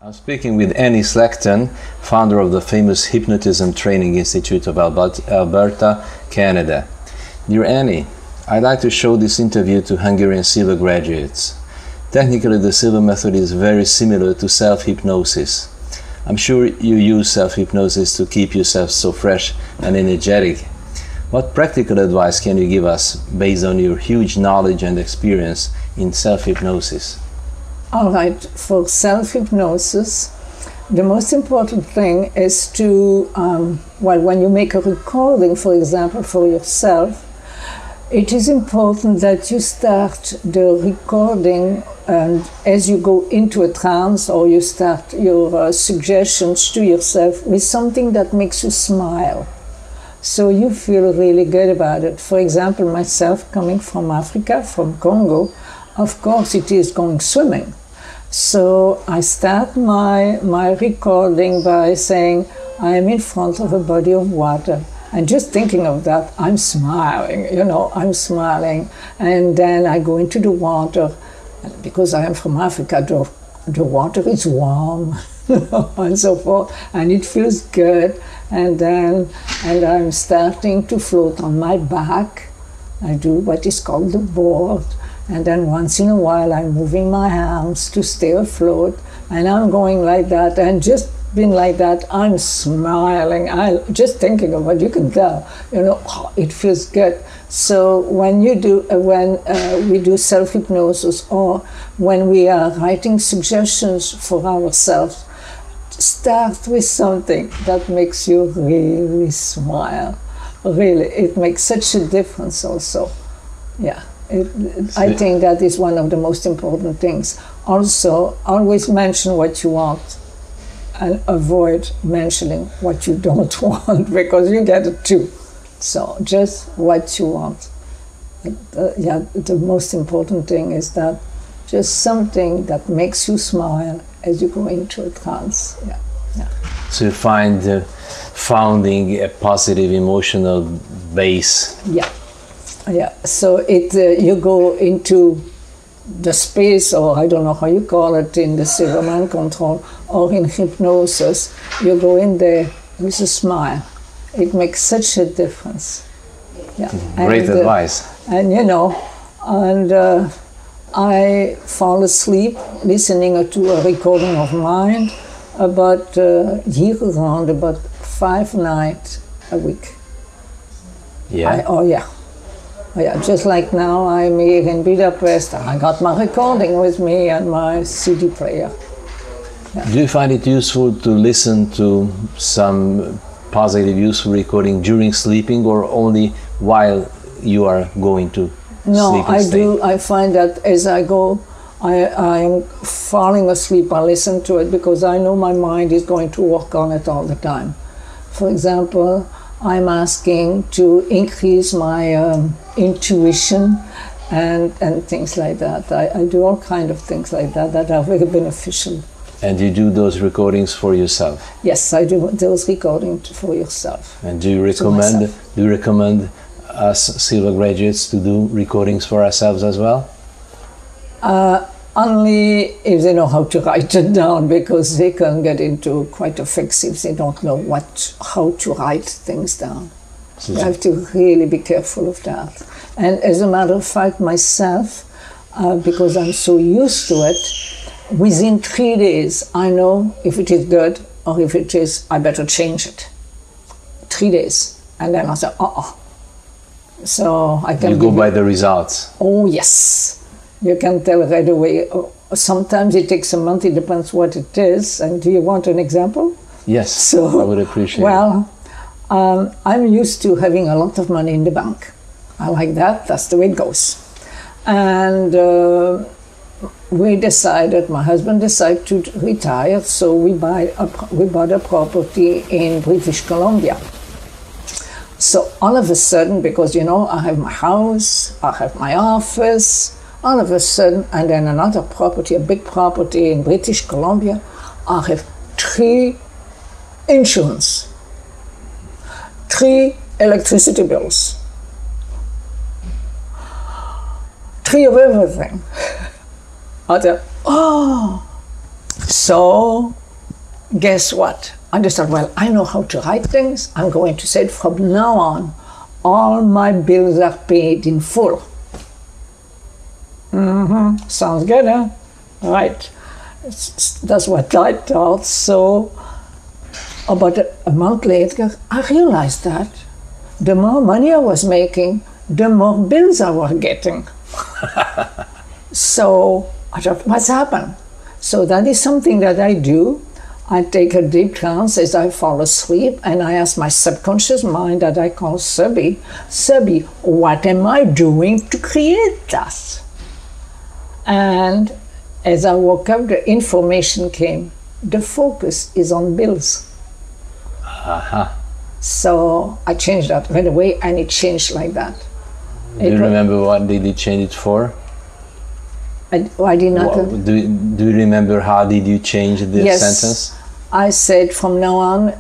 I'm speaking with Anny Slegten, founder of the famous Hypnotism Training Institute of Alberta, Canada. Dear Anny, I'd like to show this interview to Hungarian silver graduates. Technically, the silver method is very similar to self-hypnosis. I'm sure you use self-hypnosis to keep yourself so fresh and energetic. What practical advice can you give us based on your huge knowledge and experience in self-hypnosis? All right, for self-hypnosis, the most important thing is to, when you make a recording, for example, for yourself, it is important that you start the recording and as you go into a trance, or you start your suggestions to yourself with something that makes you smile. So you feel really good about it. For example, myself coming from Africa, from Congo, of course it is going swimming. So I start my recording by saying, I am in front of a body of water. And just thinking of that, I'm smiling, I'm smiling. And then I go into the water. Because I am from Africa, the water is warm and so forth. And it feels good. And I'm starting to float on my back. I do what is called the board. And then once in a while, I'm moving my arms to stay afloat, and I'm going like that, and just being like that, I'm smiling. Just thinking of what you can tell, it feels good. So when we do self-hypnosis, or when we are writing suggestions for ourselves, start with something that makes you really smile. Really, it makes such a difference also. Yeah. I think that is one of the most important things. Also, always mention what you want and avoid mentioning what you don't want, because you get it too. So just what you want. The most important thing is that just something that makes you smile as you go into a trance. Yeah. So you find founding a positive emotional base. Yeah, so you go into the space, or I don't know how you call it, in the silver mind control, or in hypnosis, you go in there with a smile. It makes such a difference. Yeah. Great advice. I fall asleep listening to a recording of mine about year round, about 5 nights a week. Yeah. Yeah, just like now I'm here in Budapest, and I got my recording with me and my CD player. Yeah. Do you find it useful to listen to some positive, useful recording during sleeping, or only while you are going to sleep? No, I find that as I go, I'm falling asleep, I listen to it, because I know my mind is going to work on it all the time. For example, I'm asking to increase my intuition and things like that. I do all kinds of things like that are very beneficial. And you do those recordings for yourself? Yes, I do those recordings for yourself. And do you recommend us silver graduates to do recordings for ourselves as well? Only if they know how to write it down, because they can get into quite a fix if they don't know how to write things down. You have to really be careful of that. And as a matter of fact, myself, because I'm so used to it, within 3 days, I know if it is good, or if it is, I better change it. 3 days. And then I say, So I can... You go by the results. Oh, yes. You can tell right away. Sometimes it takes a month, it depends what it is. And do you want an example? Yes, I would appreciate it. Well, I'm used to having a lot of money in the bank. I like that, that's the way it goes. And my husband decided to retire, so we bought a property in British Columbia. So all of a sudden, because I have my house, I have my office, all of a sudden, and then another property, a big property in British Columbia, I have 3 insurance, 3 electricity bills, 3 of everything. I thought, So, guess what? I decided, well, I know how to write things. I'm going to say from now on, all my bills are paid in full. Sounds good, huh? Right. That's what I thought. So, about a month later, I realized that the more money I was making, the more bills I was getting. So I thought, what's happened? So that is something that I do. I take a deep trance as I fall asleep, and I ask my subconscious mind that I call Subby, Subby, what am I doing to create that? And as I woke up, the information came. The focus is on bills. So I changed that right away, and it changed like that. Do you remember what did you change it for? I did not. Do you remember how did you change the sentence? I said from now on,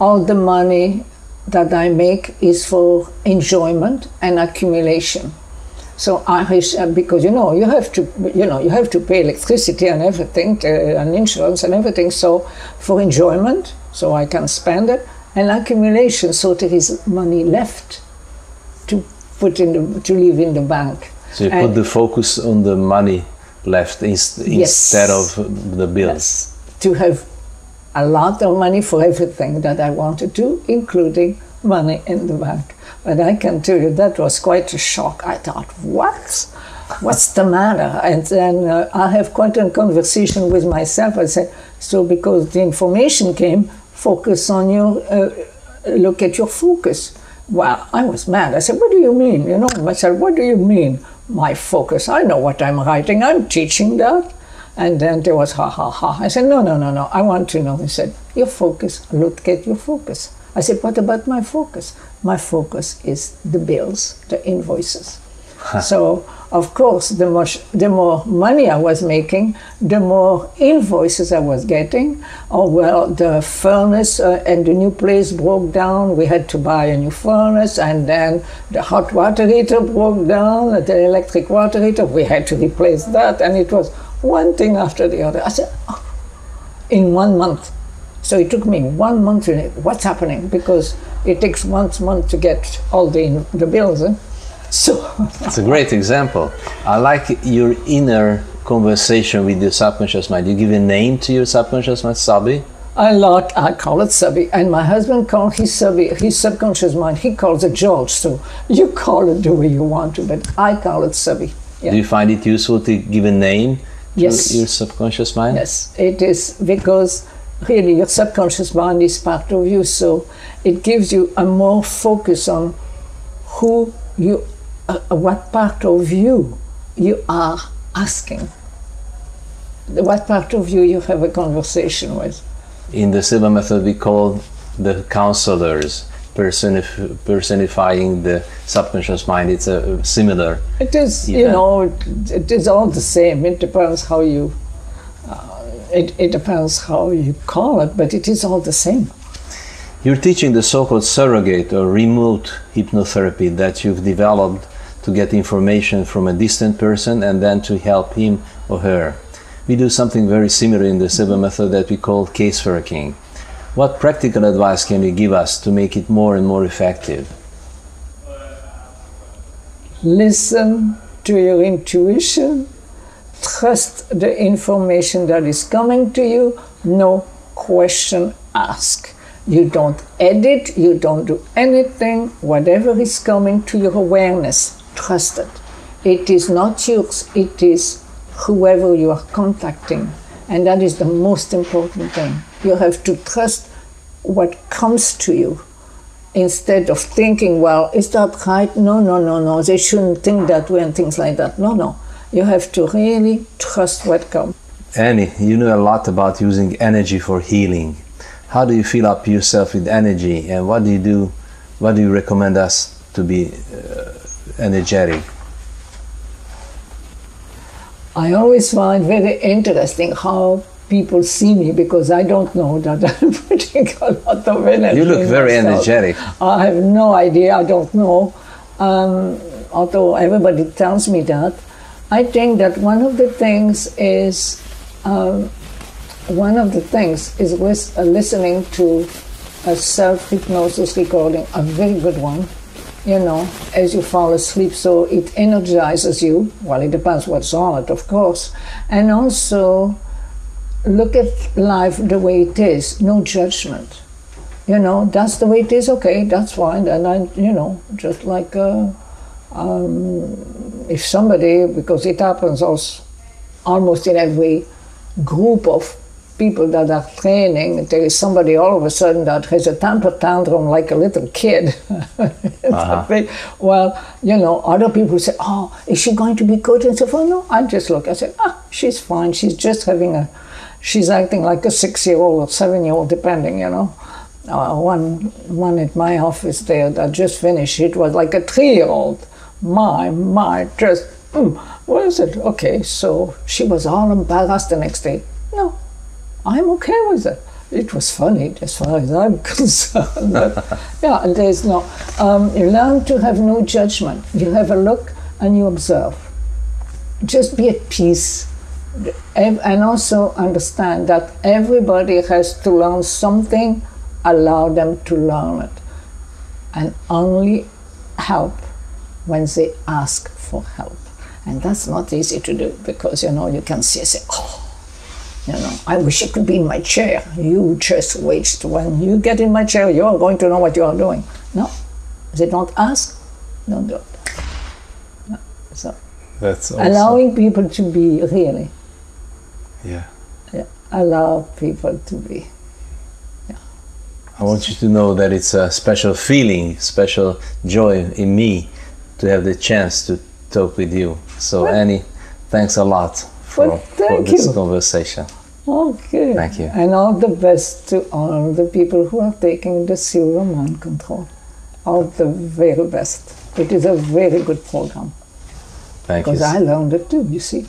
all the money that I make is for enjoyment and accumulation. So because you have to pay electricity and everything, and insurance and everything. So for enjoyment, so I can spend it, and accumulation, so there is money left to leave in the bank. So you put the focus on the money left instead of the bills. Yes. To have a lot of money for everything that I want to do, including money in the bank. But I can tell you that was quite a shock. I thought, what? What's the matter? And then I have quite a conversation with myself. I said, so because the information came, focus on look at your focus. Well, I was mad. I said, what do you mean? I said, what do you mean, my focus? I know what I'm writing. I'm teaching that. And then there was ha, ha, ha. I said, no. I want to know. He said, your focus, look at your focus. I said, what about my focus? My focus is the bills, the invoices. So, of course, the more money I was making, the more invoices I was getting. Oh, well, the furnace and the new place broke down. We had to buy a new furnace, and then the hot water heater broke down, the electric water heater. We had to replace that, and it was one thing after the other. I said, oh, in 1 month. So it took me 1 month to know what's happening, because it takes 1 month to get all the bills. So it's a great example. I like your inner conversation with your subconscious mind. You give a name to your subconscious mind, Subby? I call it Subby, and my husband calls his subconscious mind, he calls it George. So you call it the way you want to, but I call it Subby. Yeah. Do you find it useful to give a name to your subconscious mind? Yes, it is, because really your subconscious mind is part of you, so it gives you a more focus on who you what part of you are asking, what part of you have a conversation with. In the Silva method, we call the counselors personifying the subconscious mind. It's a similar. It is, it is all the same. It depends how you. It depends how you call it, but it is all the same. You're teaching the so-called surrogate or remote hypnotherapy that you've developed to get information from a distant person and then to help him or her. We do something very similar in the Silva method that we call case working. What practical advice can you give us to make it more and more effective? Listen to your intuition. Trust the information that is coming to you. No question asked. You don't edit, you don't do anything. Whatever is coming to your awareness, trust it. It is not yours, it is whoever you are contacting. And that is the most important thing. You have to trust what comes to you instead of thinking, well, is that right? No, they shouldn't think that way and things like that. No. You have to really trust what comes. Anny, you know a lot about using energy for healing. How do you fill up yourself with energy, and what do you do? What do you recommend us to be energetic? I always find very interesting how people see me, because I don't know that I'm putting a lot of energy. You look very energetic. I have no idea, I don't know. Although everybody tells me that. I think that one of the things is listening to a self-hypnosis recording, a very good one, you know, as you fall asleep, so it energizes you. Well, it depends what's on it, of course. And also look at life the way it is, no judgment. You know, that's the way it is, okay, that's fine. And I, you know, just like if somebody, because it happens also almost in every group of people that are training, there is somebody all of a sudden that has a temper tantrum like a little kid. Well, you know, other people say, oh, is she going to be good? And so forth. No, I just look, I say, she's fine. She's just she's acting like a 6-year-old or 7-year-old, depending, you know. One at my office there that just finished, it was like a 3-year-old. My, just, what is it? Okay, so she was all embarrassed the next day. No, I'm okay with it. It was funny as far as I'm concerned. But, yeah, and there's no, you learn to have no judgment. You have a look and you observe. Just be at peace. And also understand that everybody has to learn something, allow them to learn it. And only help when they ask for help. And that's not easy to do because, you know, you can say, oh, you know, I wish I could be in my chair. You just wait. When you get in my chair, you're going to know what you are doing. No, they don't ask, don't do it. No. So that's awesome. Allowing people to be, really. Yeah. Yeah. Allow people to be. Yeah. I want you to know that it's a special feeling, special joy in me to have the chance to talk with you. So Anny, thanks a lot for this conversation. Okay. Thank you. And all the best to all the people who are taking the Silver Mind Control. All the very best. It is a very good program. Thank you. Because I learned it too, you see.